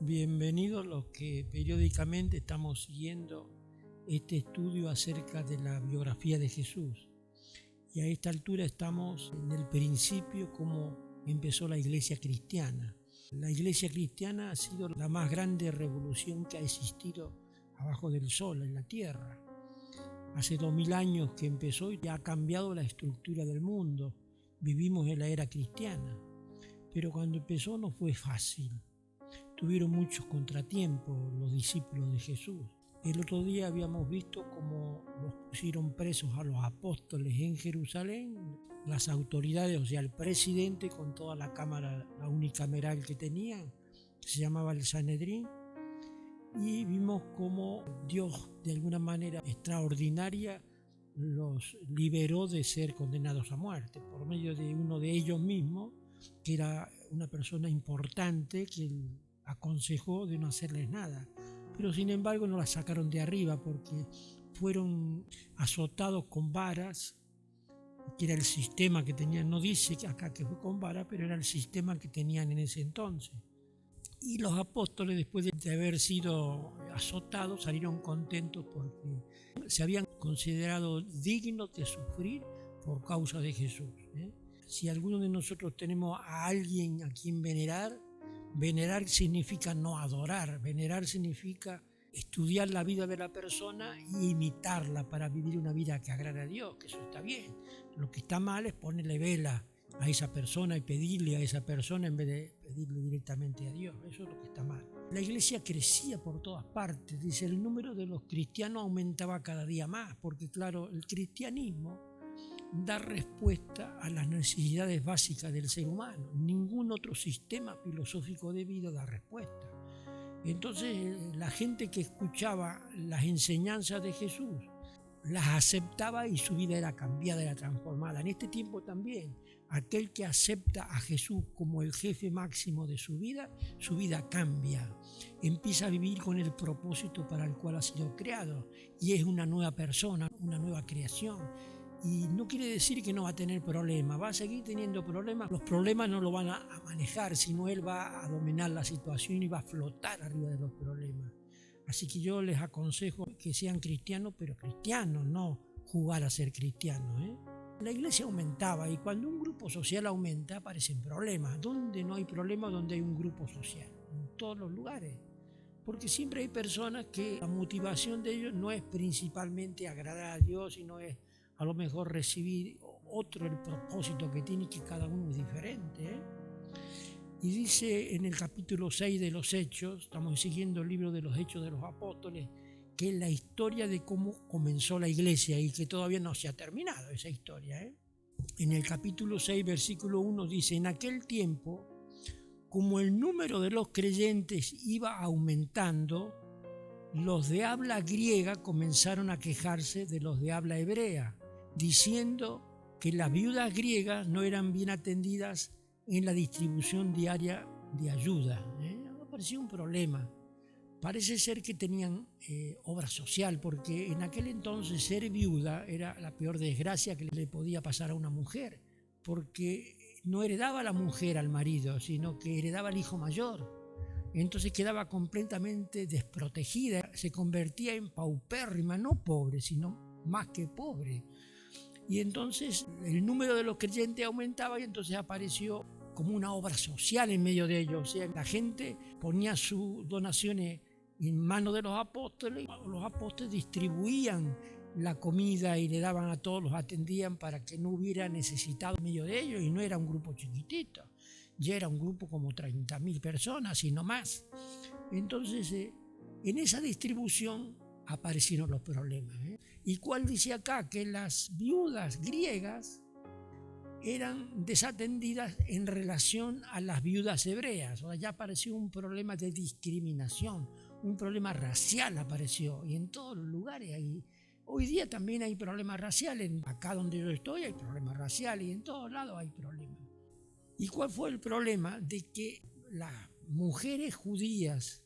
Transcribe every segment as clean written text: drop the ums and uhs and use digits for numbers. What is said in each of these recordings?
Bienvenidos los que periódicamente estamos siguiendo este estudio acerca de la biografía de Jesús. Y a esta altura estamos en el principio, cómo empezó la iglesia cristiana. La iglesia cristiana ha sido la más grande revolución que ha existido abajo del sol, en la tierra. Hace 2000 años que empezó y ha cambiado la estructura del mundo. Vivimos en la era cristiana. Pero cuando empezó no fue fácil. Tuvieron muchos contratiempos los discípulos de Jesús. El otro día habíamos visto cómo los pusieron presos a los apóstoles en Jerusalén, las autoridades, o sea, el presidente con toda la cámara, la unicameral que tenían, que se llamaba el Sanedrín, y vimos cómo Dios, de alguna manera extraordinaria, los liberó de ser condenados a muerte, por medio de uno de ellos mismos, que era una persona importante, que aconsejó de no hacerles nada, pero sin embargo no la sacaron de arriba porque fueron azotados con varas, que era el sistema que tenían. No dice acá que fue con varas, pero era el sistema que tenían en ese entonces. Y los apóstoles, después de haber sido azotados, salieron contentos porque se habían considerado dignos de sufrir por causa de Jesús. Si alguno de nosotros tenemos a alguien a quien venerar significa no adorar, venerar significa estudiar la vida de la persona y imitarla para vivir una vida que agrade a Dios, que eso está bien. Lo que está mal es ponerle vela a esa persona y pedirle a esa persona en vez de pedirle directamente a Dios. Eso es lo que está mal. La iglesia crecía por todas partes, dice, el número de los cristianos aumentaba cada día más, porque claro, el cristianismo da respuesta a las necesidades básicas del ser humano. Ningún otro sistema filosófico de vida da respuesta. Entonces la gente que escuchaba las enseñanzas de Jesús las aceptaba y su vida era cambiada, era transformada. En este tiempo también, aquel que acepta a Jesús como el jefe máximo de su vida cambia. Empieza a vivir con el propósito para el cual ha sido creado y es una nueva persona, una nueva creación. Y no quiere decir que no va a tener problemas, va a seguir teniendo problemas. Los problemas no lo van a manejar, sino él va a dominar la situación y va a flotar arriba de los problemas. Así que yo les aconsejo que sean cristianos, pero cristianos, no jugar a ser cristianos. La iglesia aumentaba y cuando un grupo social aumenta aparecen problemas. ¿Dónde no hay problemas? Donde hay un grupo social, en todos los lugares. Porque siempre hay personas que la motivación de ellos no es principalmente agradar a Dios, sino es a lo mejor recibir otro el propósito que tiene, que cada uno es diferente. Y dice en el capítulo 6 de los Hechos, estamos siguiendo el libro de los Hechos de los Apóstoles, que es la historia de cómo comenzó la iglesia y que todavía no se ha terminado esa historia. En el capítulo 6, versículo 1 dice, en aquel tiempo, como el número de los creyentes iba aumentando, los de habla griega comenzaron a quejarse de los de habla hebrea, diciendo que las viudas griegas no eran bien atendidas en la distribución diaria de ayuda. Apareció un problema. Parece ser que tenían obra social, porque en aquel entonces ser viuda era la peor desgracia que le podía pasar a una mujer, porque no heredaba la mujer al marido, sino que heredaba el hijo mayor. Entonces quedaba completamente desprotegida, se convertía en paupérrima, no pobre, sino más que pobre. Y entonces el número de los creyentes aumentaba y entonces apareció como una obra social en medio de ellos. O sea, la gente ponía sus donaciones en manos de los apóstoles distribuían la comida y le daban a todos, los atendían para que no hubiera necesitado en medio de ellos, y no era un grupo chiquitito. Ya era un grupo como 30.000 personas y no más. Entonces, en esa distribución aparecieron los problemas. ¿Y cuál dice acá? Que las viudas griegas eran desatendidas en relación a las viudas hebreas. O sea, ya apareció un problema de discriminación, un problema racial apareció, y en todos los lugares hoy día también hay problemas raciales. Acá donde yo estoy hay problemas raciales y en todos lados hay problemas. ¿Y cuál fue el problema? De que las mujeres judías,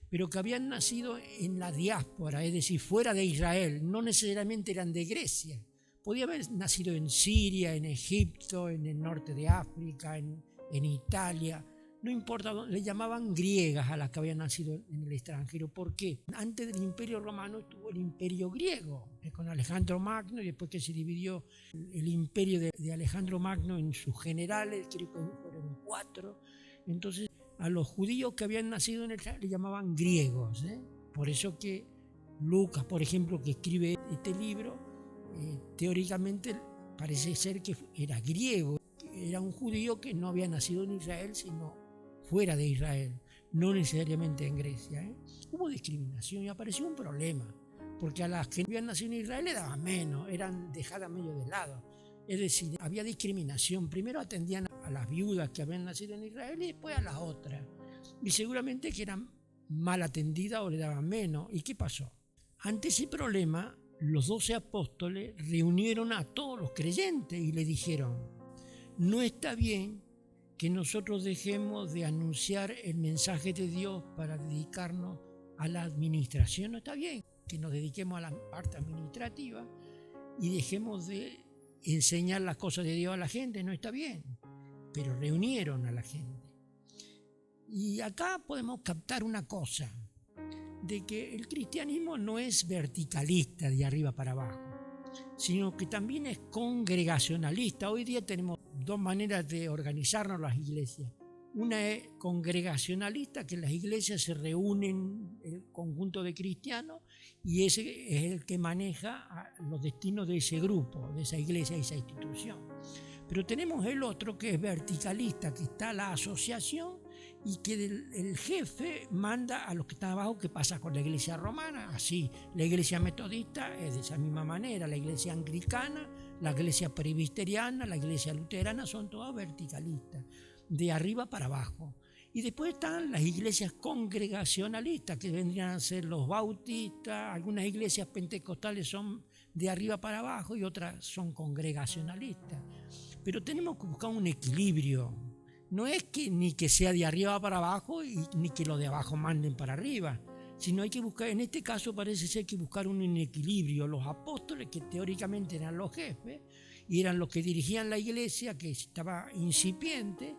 pero que habían nacido en la diáspora, es decir, fuera de Israel, no necesariamente eran de Grecia, podía haber nacido en Siria, en Egipto, en el norte de África, en Italia, no importa, le llamaban griegas a las que habían nacido en el extranjero. ¿Por qué? Antes del Imperio Romano estuvo el Imperio Griego, con Alejandro Magno, y después que se dividió el imperio de Alejandro Magno en sus generales, creo que fueron 4. Entonces, a los judíos que habían nacido en el extranjero le llamaban griegos. Por eso que Lucas, por ejemplo, que escribe este libro, teóricamente parece ser que era griego. Era un judío que no había nacido en Israel, sino fuera de Israel, no necesariamente en Grecia. Hubo discriminación y apareció un problema, porque a las que no habían nacido en Israel le daban menos, eran dejadas medio de lado. Es decir, había discriminación. Primero atendían a las viudas que habían nacido en Israel y después a las otras. Y seguramente que eran mal atendidas o le daban menos. ¿Y qué pasó? Ante ese problema, los 12 apóstoles reunieron a todos los creyentes y le dijeron: no está bien que nosotros dejemos de anunciar el mensaje de Dios para dedicarnos a la administración. No está bien que nos dediquemos a la parte administrativa y dejemos de enseñar las cosas de Dios a la gente. No está bien. Pero reunieron a la gente. Y acá podemos captar una cosa, de que el cristianismo no es verticalista de arriba para abajo, sino que también es congregacionalista. Hoy día tenemos 2 maneras de organizarnos las iglesias. Una es congregacionalista, que en las iglesias se reúnen el conjunto de cristianos y ese es el que maneja los destinos de ese grupo, de esa iglesia, de esa institución. Pero tenemos el otro que es verticalista, que está la asociación y que el jefe manda a los que están abajo. ¿Qué pasa con la iglesia romana? Así, la iglesia metodista es de esa misma manera, la iglesia anglicana, la iglesia presbiteriana, la iglesia luterana, son todas verticalistas, de arriba para abajo. Y después están las iglesias congregacionalistas, que vendrían a ser los bautistas. Algunas iglesias pentecostales son de arriba para abajo y otras son congregacionalistas. Pero tenemos que buscar un equilibrio. No es que ni que sea de arriba para abajo ni que los de abajo manden para arriba, sino hay que buscar, en este caso parece ser que buscar un equilibrio. Los apóstoles, que teóricamente eran los jefes y eran los que dirigían la iglesia, que estaba incipiente,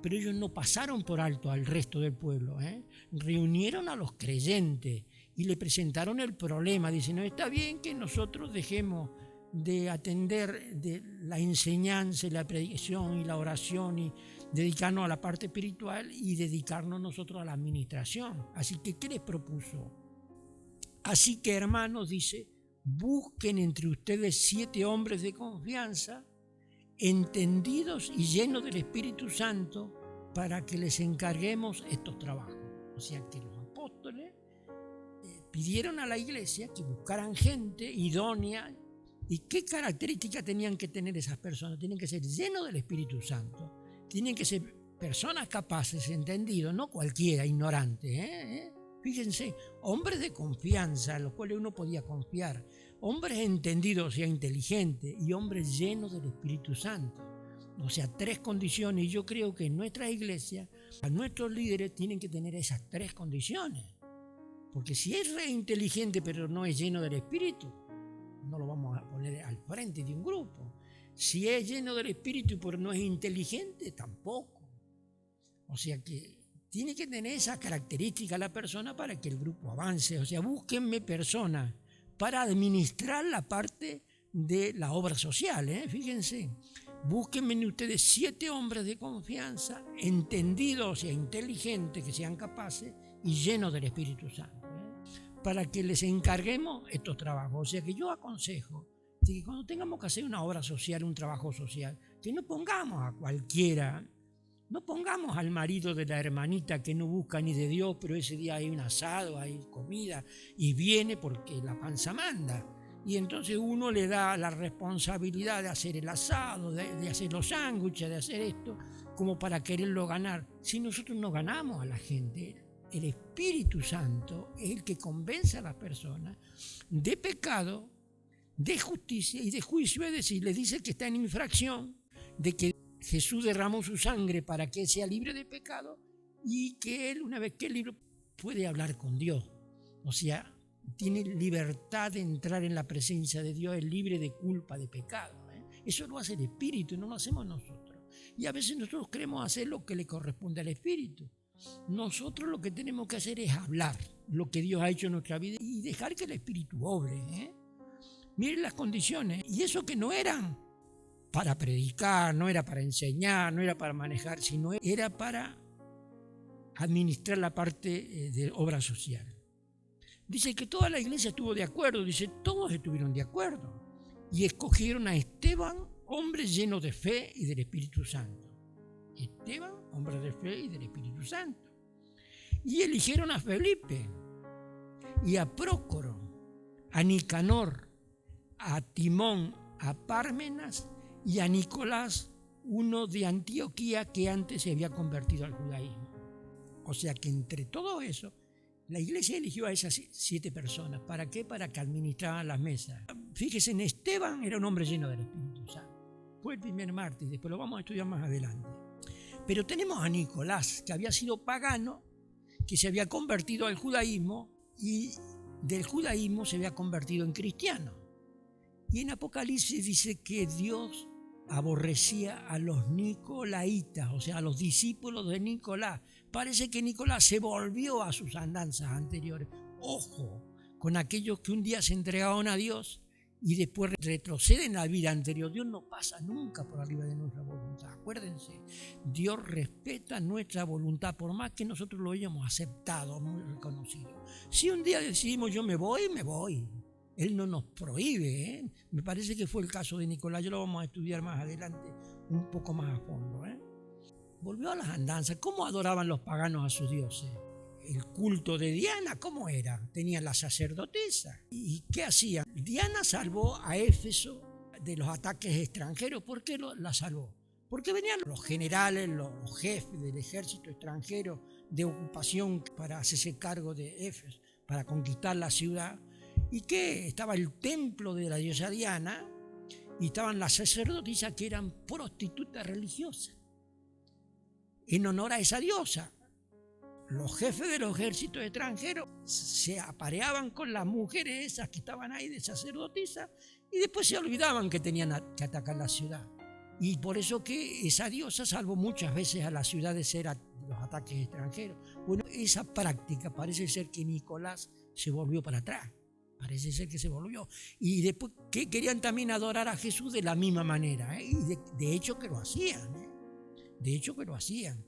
pero ellos no pasaron por alto al resto del pueblo. Reunieron a los creyentes y le presentaron el problema. Dicen: no está bien que nosotros dejemos de atender de la enseñanza y la predicación y la oración y dedicarnos a la parte espiritual y dedicarnos nosotros a la administración. Así que, ¿qué les propuso? Así que, hermanos, dice, busquen entre ustedes 7 hombres de confianza, entendidos y llenos del Espíritu Santo, para que les encarguemos estos trabajos. O sea que los apóstoles pidieron a la iglesia que buscaran gente idónea. ¿Y qué características tenían que tener esas personas? Tienen que ser llenos del Espíritu Santo. Tienen que ser personas capaces, entendidos, no cualquiera, ignorante. Fíjense, hombres de confianza, en los cuales uno podía confiar. Hombres entendidos, o sea, inteligentes, y hombres llenos del Espíritu Santo. O sea, 3 condiciones. Y yo creo que en nuestra iglesia, a nuestros líderes tienen que tener esas 3 condiciones. Porque si es re inteligente pero no es lleno del Espíritu, no lo vamos a poner al frente de un grupo. Si es lleno del Espíritu pero no es inteligente, tampoco. O sea que tiene que tener esa característica la persona para que el grupo avance. O sea, búsquenme personas para administrar la parte de la obra social. Fíjense, búsquenme ustedes 7 hombres de confianza, entendidos, o sea, inteligentes, que sean capaces y llenos del Espíritu Santo, para que les encarguemos estos trabajos. O sea que yo aconsejo que cuando tengamos que hacer una obra social, un trabajo social, que no pongamos a cualquiera, no pongamos al marido de la hermanita que no busca ni de Dios, pero ese día hay un asado, hay comida, y viene porque la panza manda. Y entonces uno le da la responsabilidad de hacer el asado, de hacer los sándwiches, de hacer esto, como para quererlo ganar. Si nosotros no ganamos a la gente, el Espíritu Santo es el que convence a las personas de pecado, de justicia y de juicio. Es decir, les dice que está en infracción, de que Jesús derramó su sangre para que sea libre de pecado y que él, una vez que es libre, puede hablar con Dios. O sea, tiene libertad de entrar en la presencia de Dios, es libre de culpa, de pecado. Eso lo hace el Espíritu, no lo hacemos nosotros. Y a veces nosotros queremos hacer lo que le corresponde al Espíritu. Nosotros lo que tenemos que hacer es hablar lo que Dios ha hecho en nuestra vida y dejar que el Espíritu obre. Miren las condiciones. Y eso que no eran para predicar, no era para enseñar, no era para manejar, sino era para administrar la parte de obra social. Dice que toda la iglesia estuvo de acuerdo, dice, todos estuvieron de acuerdo. Y escogieron a Esteban, hombre lleno de fe y del Espíritu Santo. Esteban, hombre de fe y del Espíritu Santo. Y eligieron a Felipe, y a Prócoro, a Nicanor, a Timón, a Pármenas y a Nicolás, uno de Antioquía que antes se había convertido al judaísmo. O sea que entre todo eso, la iglesia eligió a esas 7 personas. ¿Para qué? Para que administraran las mesas. Fíjese, en Esteban era un hombre lleno del Espíritu Santo. Fue el primer mártir, después lo vamos a estudiar más adelante. Pero tenemos a Nicolás, que había sido pagano, que se había convertido al judaísmo y del judaísmo se había convertido en cristiano. Y en Apocalipsis dice que Dios aborrecía a los nicolaitas, o sea, a los discípulos de Nicolás. Parece que Nicolás se volvió a sus andanzas anteriores. Ojo con aquellos que un día se entregaron a Dios y después retroceden en la vida anterior. Dios no pasa nunca por arriba de nuestra voluntad. Acuérdense, Dios respeta nuestra voluntad, por más que nosotros lo hayamos aceptado, muy reconocido. Si un día decidimos yo me voy, me voy. Él no nos prohíbe. Me parece que fue el caso de Nicolás. Ya lo vamos a estudiar más adelante, un poco más a fondo. Volvió a las andanzas. ¿Cómo adoraban los paganos a sus dioses? El culto de Diana, ¿cómo era? Tenían la sacerdotisa. ¿Y qué hacían? Diana salvó a Éfeso de los ataques extranjeros. ¿Por qué la salvó? Porque venían los generales, los jefes del ejército extranjero de ocupación para hacerse cargo de Éfeso, para conquistar la ciudad. ¿Y qué? Estaba el templo de la diosa Diana y estaban las sacerdotisas que eran prostitutas religiosas en honor a esa diosa. Los jefes de los ejércitos extranjeros se apareaban con las mujeres esas que estaban ahí de sacerdotisas y después se olvidaban que tenían que atacar la ciudad. Y por eso que esa diosa salvó muchas veces a la ciudad de ser los ataques extranjeros. Bueno, esa práctica parece ser que Nicolás se volvió para atrás. Parece ser que se volvió. Y después que querían también adorar a Jesús de la misma manera. Y de hecho que lo hacían. De hecho que lo hacían.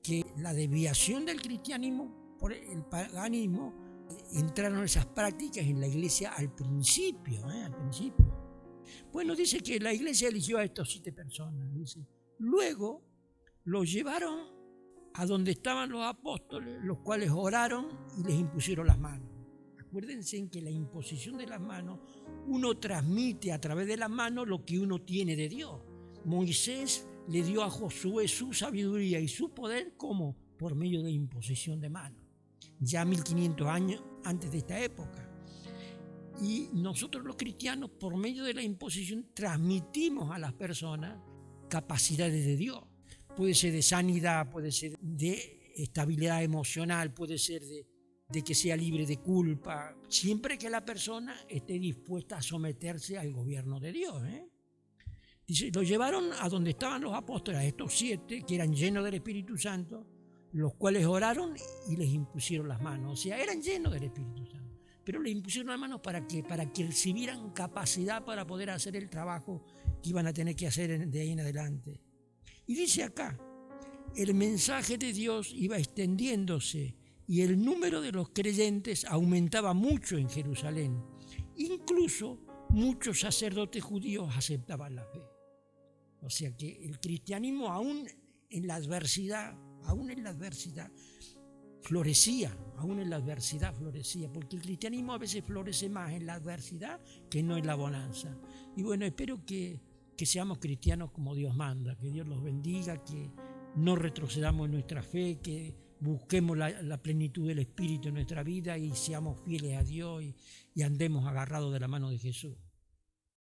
Que la desviación del cristianismo por el paganismo, entraron esas prácticas en la iglesia al principio. Bueno, dice que la iglesia eligió a estos 7 personas. Dice. Luego los llevaron a donde estaban los apóstoles, los cuales oraron y les impusieron las manos. Acuérdense en que la imposición de las manos, uno transmite a través de las manos lo que uno tiene de Dios. Moisés le dio a Josué su sabiduría y su poder como por medio de imposición de manos. Ya 1500 años antes de esta época. Y nosotros los cristianos, por medio de la imposición, transmitimos a las personas capacidades de Dios. Puede ser de sanidad, puede ser de estabilidad emocional, puede ser de que sea libre de culpa, siempre que la persona esté dispuesta a someterse al gobierno de Dios. Dice, lo llevaron a donde estaban los apóstoles, a estos 7 que eran llenos del Espíritu Santo, los cuales oraron y les impusieron las manos. O sea, eran llenos del Espíritu Santo, pero les impusieron las manos ¿para qué? Para que recibieran capacidad para poder hacer el trabajo que iban a tener que hacer de ahí en adelante. Y dice acá, el mensaje de Dios iba extendiéndose y el número de los creyentes aumentaba mucho en Jerusalén. Incluso muchos sacerdotes judíos aceptaban la fe. O sea que el cristianismo aún en la adversidad florecía, porque el cristianismo a veces florece más en la adversidad que no en la bonanza. Y bueno, espero que seamos cristianos como Dios manda, que Dios los bendiga, que no retrocedamos en nuestra fe, que busquemos la plenitud del Espíritu en nuestra vida y seamos fieles a Dios y andemos agarrados de la mano de Jesús.